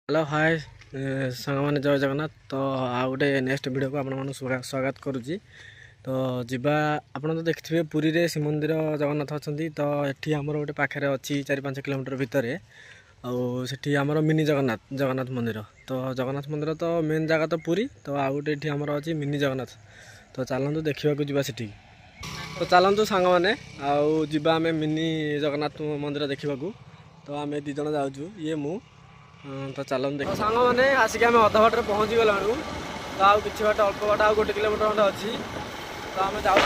Hello hi सांग मैंने जय जगन्नाथ। तो आ गोटे नेक्स्ट वीडियो को आपण स्वागत करुच्ची। तो जीवा आपड़ तो देखिए पुरी रे श्रीमंदिर जगन्नाथ अच्छा। तो ये आमर गोटे पाखे अच्छी 4-5 किलोमीटर भितर आठी आमर मिनी जगन्नाथ मंदिर। तो जगन्नाथ मंदिर तो मेन जगह तो पुरी। तो आ गोटे ये आमर अच्छी मिनी जगन्नाथ। तो चलतु देखा जा सेठी। तो चलतु सांग मैंने आम मिनी जगन्नाथ मंदिर देखा। तो आम दी जन जाऊँ ये मु। तो चलन देख सांग मैंने आसिक आम अधा बाटर पहुँची गला। तो आउ कि बाट अल्प बाट आ 1 किलोमीटर खंडे अच्छी। तो आम जाऊ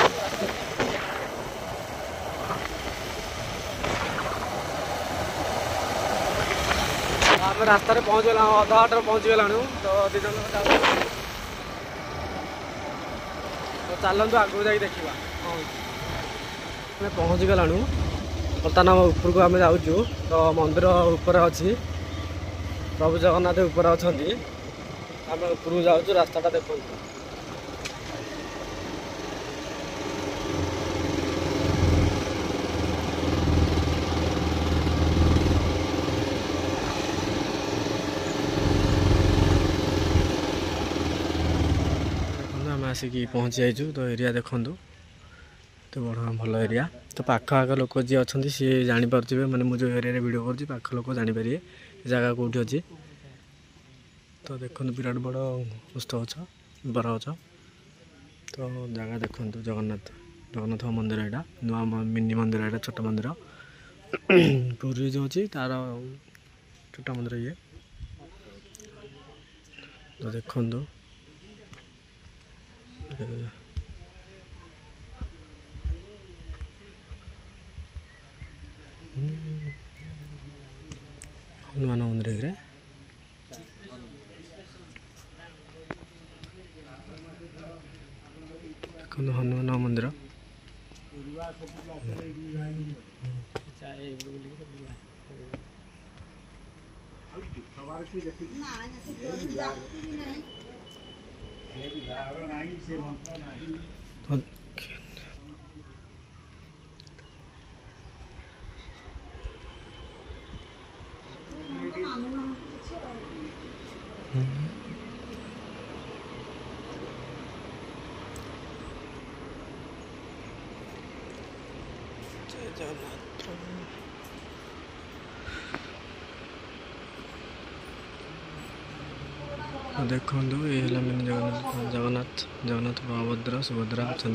आम रास्तार पहुँच गला अधा बाटर पहुँची गला। तो दी जन तो चलतु आगू जा देखा। पहुँची गला बर्तमान उपरको आम जाऊँ। तो मंदिर ऊपर अच्छी प्रभु जगन्नाथ ऊपर अच्छा। आम ऊपर जाऊँ रास्ता देखो। आम आसिक पहुँची जाइए। तो एरिया देखु तो बड़ा भल एरिया। तो पाख आग लोक जी अच्छा सी जापारे मैंने मुझे एरिया वीडियो कर पाख लोक जापारे जगह कौटी अच्छी। तो देखो विराट बड़ पुष्ट गछ बर गछ। तो जगह देखो जगन्नाथ मंदिर यहाँ नुआ मिनी मंदिर यहाँ छोट मंदिर पुरी जो अच्छी तार छोट मंदिर ये। तो देखो हनुमान मंदिर देखो हनुमान मंदिर। देखो ये मिनी जगन्नाथ बलभद्र सुभद्रा अच्छा।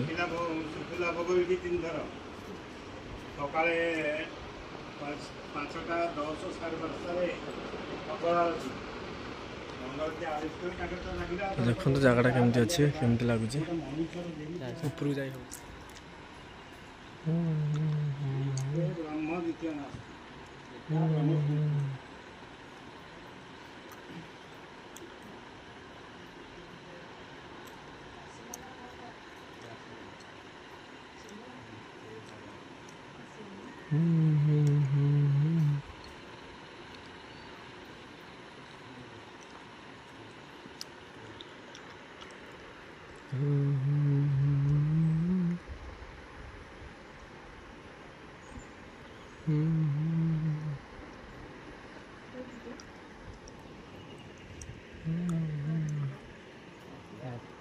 देखो जगह केमती अच्छी केमती लगुच ऊपर जाई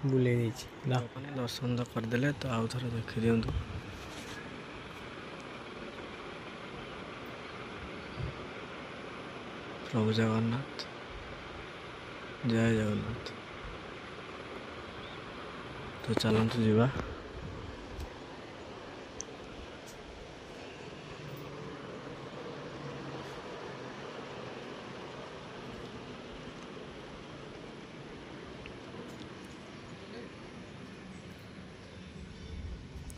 बुले दर्शन तो करदे। तो आउ थे देखी दिंतु प्रभु जगन्नाथ जय जगन्नाथ। तो चलतु जीवा।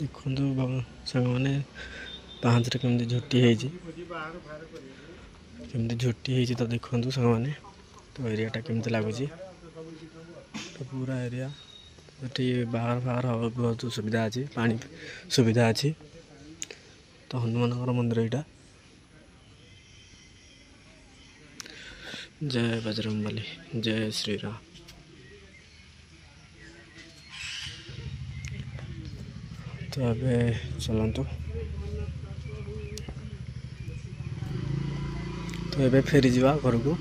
देखु सांग मैंने पाँच केमती झोटी केमती झोटी तो देखु सांग मैंने। तो एरियाटा केमती लगुच। तो पूरा एरिया ये बाहर बाहर बहुत सुविधा अच्छी पानी सुविधा अच्छी। तो हनुमान मंदिर यहाँ जय बजरंगबली जय श्री राम। तो अबे चलतु। तो ये फेरी जा घर को।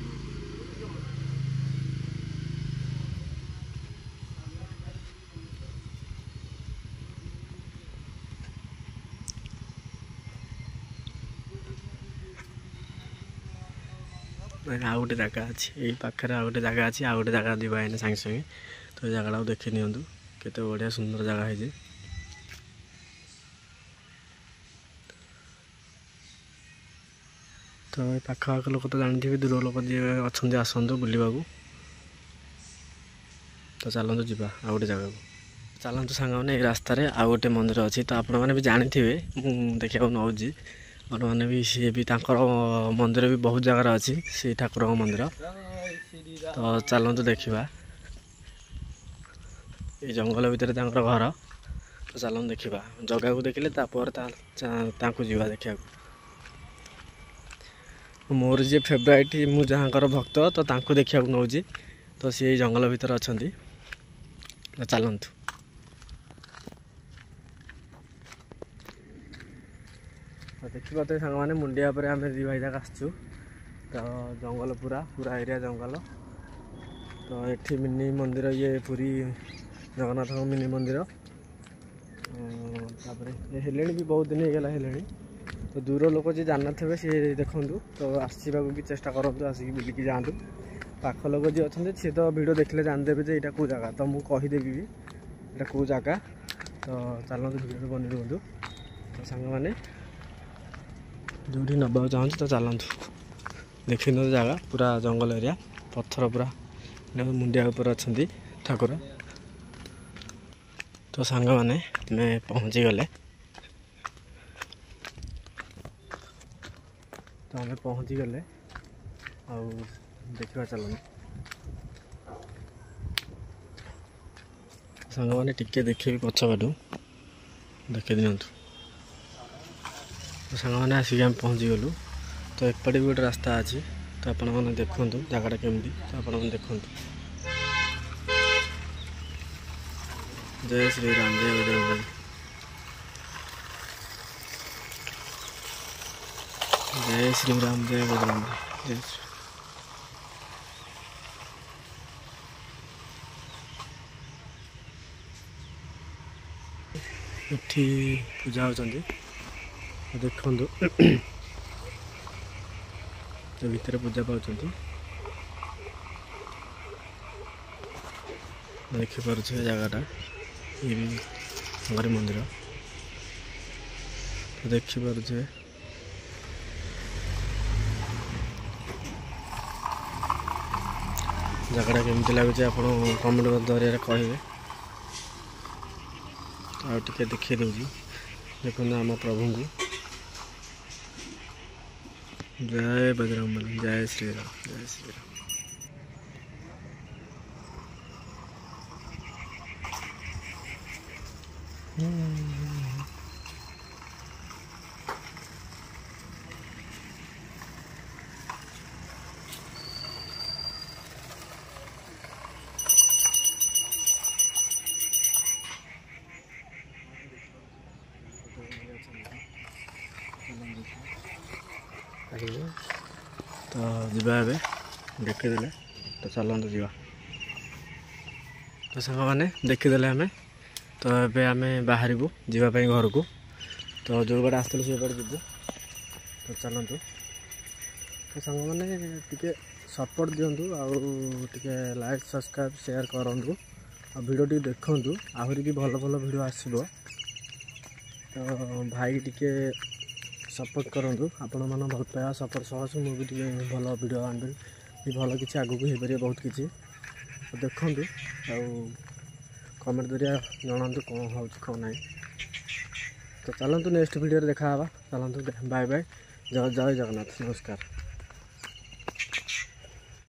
ଆଉ ଗୋଟେ ଜାଗା ଅଛି ଏଇ ପାଖରେ, ଆଉ ଗୋଟେ ଜାଗା ଅଛି, ଆଉ ଗୋଟେ ଜାଗା ଯିବା ଏଇନେ ସାଙ୍ଗେ ସାଙ୍ଗେ। ତ ଏ ଜାଗାଟାକୁ ଦେଖି ନିଅନ୍ତୁ, କେତେ ବଢ଼ିଆ ସୁନ୍ଦର ଜାଗା ହେଇଛି। ତ ଏ ପାଖ ଆଖ ଲୋକ ତ ଜାଣିଥିବେ, ଦୂର ଲୋକ ଯିଏ ଅଛନ୍ତି ଆସନ୍ତୁ ବୁଲିବାକୁ। ତ ଚାଲନ୍ତୁ ଯିବା ଆଉ ଗୋଟେ ଜାଗାକୁ। ଚାଲନ୍ତୁ ସାଙ୍ଗମାନେ, ଏଇ ରାସ୍ତାରେ ଆଉ ଗୋଟେ ମନ୍ଦିର ଅଛି। ତ ଆପଣମାନେ ବି ଜାଣିଥିବେ, ମୁଁ ଦେଖିବାକୁ ନେଉଛି। ଆପଣମାନେ ବି, ସିଏ ବି ତାଙ୍କର ମନ୍ଦିର ବି ବହୁତ ଜାଗାରେ ଅଛି, ସେଇ ଠାକୁରଙ୍କ ମନ୍ଦିର। ତ ଚାଲନ୍ତୁ ଦେଖିବା। ଏଇ ଜଙ୍ଗଲ ଭିତରେ ତାଙ୍କର ଘର। ତ ଚାଲନ୍ତୁ ଦେଖିବା। ଜଗାକୁ ଦେଖିଲେ ତାପରେ ତାଙ୍କୁ ଯିବା ଦେଖିବାକୁ। ମୋର ଯିଏ ଫେଭରାଇଟ୍, ମୁଁ ଯାହାଙ୍କର ଭକ୍ତ, ତ ତାଙ୍କୁ ଦେଖିବାକୁ ନେଉଛି। ତ ସିଏ ଏଇ ଜଙ୍ଗଲ ଭିତରେ ଅଛନ୍ତି। ତ ଚାଲନ୍ତୁ। ଦେଖିପାରୁଥିବେ ସାଙ୍ଗମାନେ, ମୁଣ୍ଡିଆ ଉପରେ ଆମେ ଦୁଇ ଭାଇ ଯାକ ଆସିଛୁ। ତ ଜଙ୍ଗଲ ପୁରା ଏରିଆ ଜଙ୍ଗଲ। ତ ଏଠି ମିନି ମନ୍ଦିର, ଇଏ ପୁରୀ ଜଗନ୍ନାଥଙ୍କ ମିନି ମନ୍ଦିର। ତାପରେ ହେଲେଣି ବି ବହୁତ ଦିନ ହେଇଗଲା ହେଲେଣି। ତ ଦୂର ଲୋକ ଯିଏ ଜାଣିନଥିବେ ସିଏ ଦେଖନ୍ତୁ, ତ ଆସିବାକୁ ବି ଚେଷ୍ଟା କରନ୍ତୁ, ଆସିକି ବୁଲିକି ଯାଆନ୍ତୁ। ପାଖ ଲୋକ ଯିଏ ଅଛନ୍ତି ସିଏ ତ ଭିଡ଼ିଓ ଦେଖିଲେ ଜାଣିଦେବେ ଯେ ଏଇଟା କେଉଁ ଜାଗା। ତ ମୁଁ କହିଦେବି ବି ଏଇଟା କେଉଁ ଜାଗା। ତ ଚାଲନ୍ତୁ ଭିଡ଼ିଓରେ ବନେଇ ରୁହନ୍ତୁ। ତ ସାଙ୍ଗମାନେ, ଯେଉଁଠି ନେବାକୁ ଚାହୁଁଛି ତ ଚାଲନ୍ତୁ ଦେଖିନିଅନ୍ତୁ ଜାଗା। ପୁରା ଜଙ୍ଗଲ ଏରିଆ, ପଥର ପୁରା ମୁଣ୍ଡିଆ ଉପରେ ଅଛନ୍ତି ଠାକୁର। ତ ସାଙ୍ଗମାନେ, ଆମେ ପହଞ୍ଚିଗଲେ। ଆଉ ଦେଖିବା ଚାଲନ୍ତୁ ସାଙ୍ଗମାନେ। ଟିକେ ଦେଖିବି ପଛ ବାଟୁ, ଦେଖି ଦିଅନ୍ତୁ। ତ ସାଙ୍ଗମାନେ, ଆସିକି ଆମେ ପହଞ୍ଚିଗଲୁ। ତ ଏପଟେ ବି ଗୋଟେ ରାସ୍ତା ଅଛି। ତ ଆପଣମାନେ ଦେଖନ୍ତୁ ଜାଗାଟା କେମିତି। ତ ଆପଣମାନେ ଦେଖନ୍ତୁ। ଜୟ ଶ୍ରୀରାମ, ଜୟ ବଜରଙ୍ଗବଲି। ଜୟ ଶ୍ରୀରାମ, ଜୟ ବଜରଙ୍ଗବଲି। ଜୟ ଶ୍ରୀ। ଏଠି ପୂଜା ହେଉଛନ୍ତି, ଦେଖନ୍ତୁ। ତ ଭିତରେ ପୂଜା ପାଉଛନ୍ତି, ଦେଖିପାରୁଥିବେ ଜାଗାଟା। ଇଏ ବି ତାଙ୍କରି ମନ୍ଦିର, ଦେଖିପାରୁଥିବେ। ଜାଗାଟା କେମିତି ଲାଗୁଛି ଆପଣ କମେଣ୍ଟ ଜରିଆରେ କହିବେ। ଆଉ ଟିକେ ଦେଖେଇ ଦେଉଛି, ଦେଖନ୍ତୁ ଆମ ପ୍ରଭୁଙ୍କୁ। ଜୟ ବଜରଙ୍ଗବଲି, ଜୟ ଶ୍ରୀରାମ, ଜୟ ଶ୍ରୀରାମ। ତ ଯିବା ଏବେ, ଦେଖିଦେଲେ। ତ ଚାଲନ୍ତୁ ଯିବା। ତ ସାଙ୍ଗମାନେ, ଦେଖିଦେଲେ ଆମେ। ତ ଏବେ ଆମେ ବାହାରିବୁ ଯିବା ପାଇଁ ଘରକୁ। ତ ଯେଉଁ ବାଟେ ଆସିଥିଲୁ ସେ ବାଟେ ଯିବୁ। ତ ଚାଲନ୍ତୁ। ତ ସାଙ୍ଗମାନେ, ଟିକେ ସପୋର୍ଟ ଦିଅନ୍ତୁ, ଆଉ ଟିକେ ଲାଇକ୍, ସବସ୍କ୍ରାଇବ୍, ସେୟାର କରନ୍ତୁ। ଆଉ ଭିଡ଼ିଓ ଟିକେ ଦେଖନ୍ତୁ, ଆହୁରି ବି ଭଲ ଭଲ ଭିଡ଼ିଓ ଆସିବ। ତ ଭାଇ ଟିକେ ସପୋର୍ଟ କରନ୍ତୁ। ଆପଣମାନ ଭଲ ପାଇବା ସପୋର୍ଟ ସହ ମୁଁ ବି ଟିକେ ଭଲ ଭିଡ଼ିଓ ଆଣିବି, ଭଲ କିଛି ଆଗକୁ ହେଇପାରିବ, ବହୁତ କିଛି। ଦେଖନ୍ତୁ ଆଉ କମେଣ୍ଟ ଜରିଆ ଜଣାନ୍ତୁ କ'ଣ ହେଉଛି କ'ଣ ନାହିଁ। ତ ଚାଲନ୍ତୁ ନେକ୍ସଟ ଭିଡ଼ିଓରେ ଦେଖା ହେବା। ଚାଲନ୍ତୁ, ବାଏ ବାଏ, ଜୟ ଜଗନ୍ନାଥ, ନମସ୍କାର।